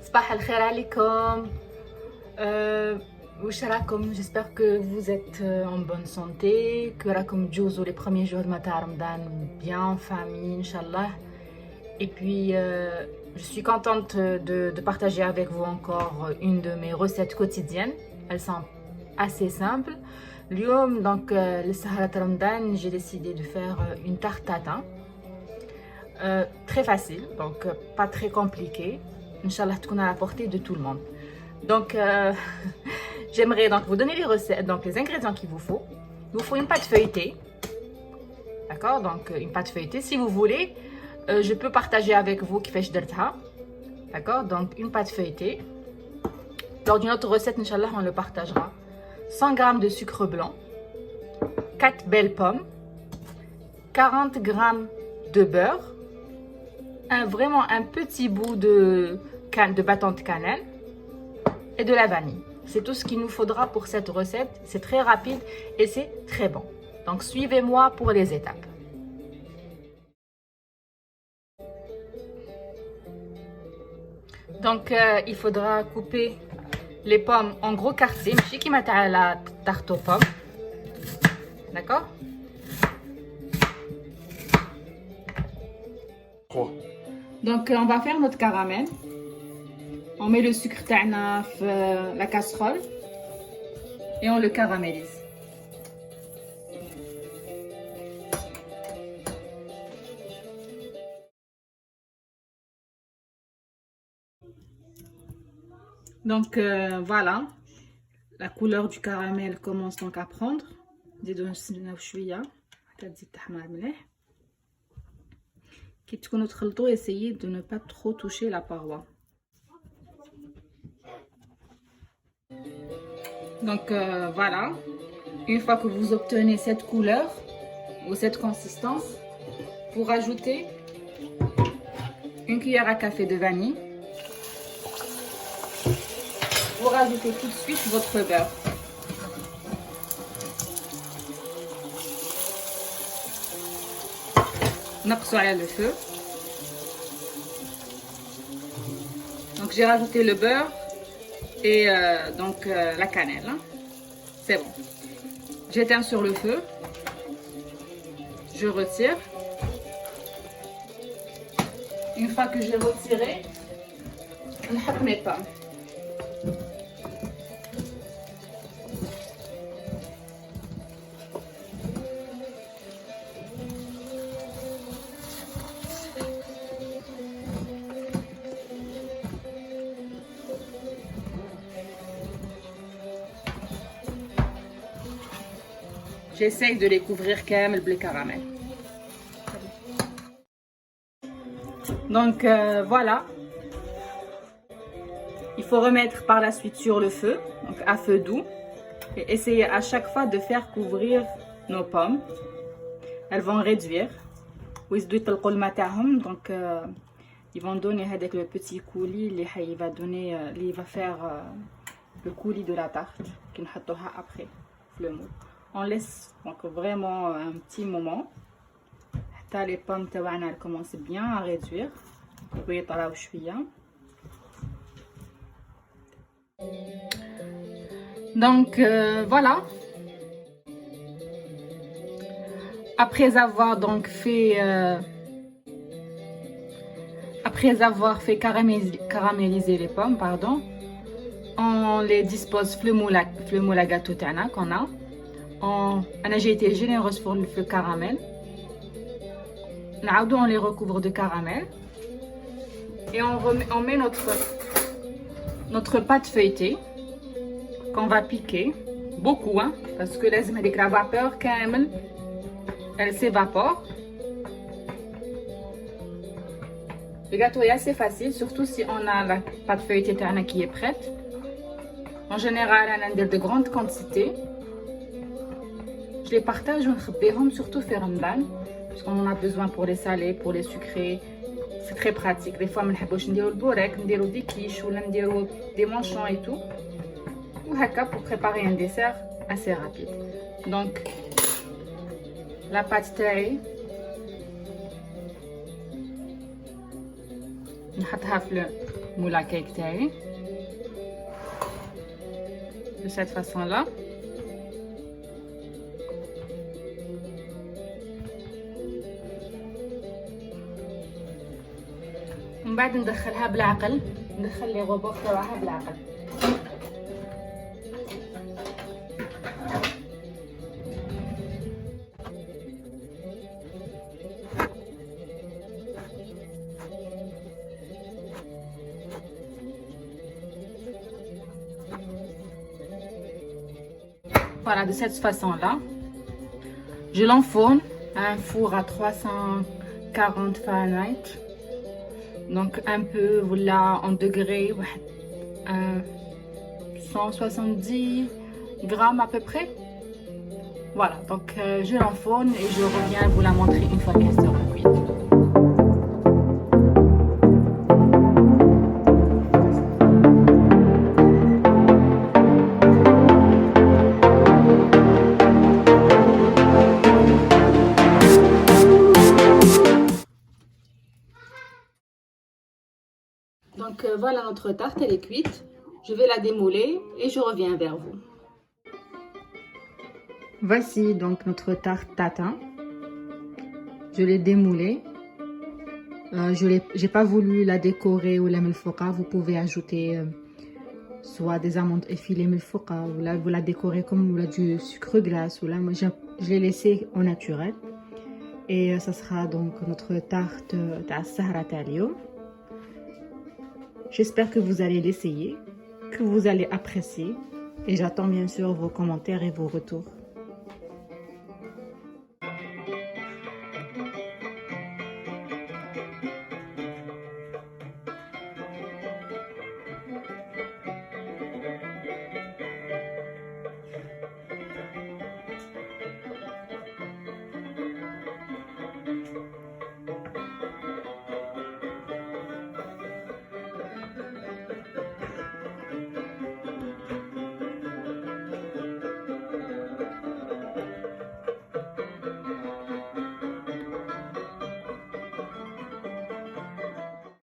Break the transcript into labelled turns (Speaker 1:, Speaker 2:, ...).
Speaker 1: صباح الخير عليكم. واش راكم؟ J'espère que vous êtes en bonne santé, que راكم تجوزوا les premiers jours de Mata Ramadan bien en famille, Inch'Allah. Et puis, je suis contente de partager avec vous encore une de mes recettes quotidiennes. Elles sont assez simples. اليوم donc le Sahara Ramadan, j'ai décidé de faire une tarte tatin. Très facile, donc pas très compliqué. Inch'Allah, تكون à la portée de tout le monde. Donc, j'aimerais donc vous donner les recettes, donc les ingrédients qu'il vous faut. Il vous faut une pâte feuilletée. D'accord? Donc, une pâte feuilletée. Si vous voulez, je peux partager avec vous qui fait d'erta. D'accord? Donc, une pâte feuilletée. Lors d'une autre recette, Inch'Allah, on le partagera. 100 g de sucre blanc. 4 belles pommes. 40 g de beurre. Vraiment un petit bout de bâton de cannelle. Et de la vanille. C'est tout ce qu'il nous faudra pour cette recette. C'est très rapide et c'est très bon. Donc suivez-moi pour les étapes. Donc il faudra couper les pommes en gros quartiers. Je sais qui m'a la tarte aux pommes. D'accord? Donc on va faire notre caramel. On met le sucre dans la casserole et on le caramélise. Donc voilà, la couleur du caramel commence donc à prendre. Essayez de ne pas trop toucher la paroi. Donc voilà, une fois que vous obtenez cette couleur ou cette consistance, vous rajoutez une cuillère à café de vanille. Vous rajoutez tout de suite votre beurre. Naqsou le feu. Donc j'ai rajouté le beurre et la cannelle. Hein. C'est bon. J'éteins sur le feu. Je retire. Une fois que j'ai retiré, on ajoute mes pommes. J'essaye de les couvrir quand même le caramel. Donc voilà. Il faut remettre par la suite sur le feu, donc à feu doux. Et essayer à chaque fois de faire couvrir nos pommes. Elles vont réduire. Donc ils vont donner avec le petit coulis, il va faire le coulis de la tarte qu'on va après le moule. On laisse donc vraiment un petit moment. Les pommes commencent bien à réduire. Donc voilà. Après avoir donc fait caraméliser les pommes, pardon, on les dispose le moule à gâteau qu'on a. J'ai été généreuse pour le caramel. On les recouvre de caramel et on met notre pâte feuilletée qu'on va piquer beaucoup, hein, parce que la vapeur elle s'évapore. Le gâteau est assez facile, surtout si on a la pâte feuilletée qui est prête. En général, on a de grandes quantités. Je les partage surtout faire Ramadan parce qu'on en a besoin pour les salés, pour les sucrés. C'est très pratique. Des fois, on نديرو البوريك, نديرو des quiches ou نديرو des manchons et tout. Ou haka pour préparer un dessert assez rapide. Donc, la pâte taille. نحطها في moula cake تاعي de cette façon là. ومن بعد ندخلها بالعقل، ندخل لي غوبوغ تاعها بالعقل. Voilà, de cette façon-là, je l'enfourne à un four à 340 Fahrenheit. Donc un peu, voilà, en degrés, 170 grammes à peu près. Voilà, donc je l'enfourne et je reviens vous la montrer une fois qu'elle sera cuite. Donc voilà, notre tarte, elle est cuite. Je vais la démouler et je reviens vers vous. Voici donc notre tarte tatin. Je l'ai démoulée. J'ai pas voulu la décorer ou la milfouqa. Vous pouvez ajouter soit des amandes effilées milfouqa ou là vous la décorez comme du sucre glace ou là moi je l'ai laissé au naturel. Et ça sera donc notre tarte ta sahra talio. J'espère que vous allez l'essayer, que vous allez apprécier et j'attends bien sûr vos commentaires et vos retours.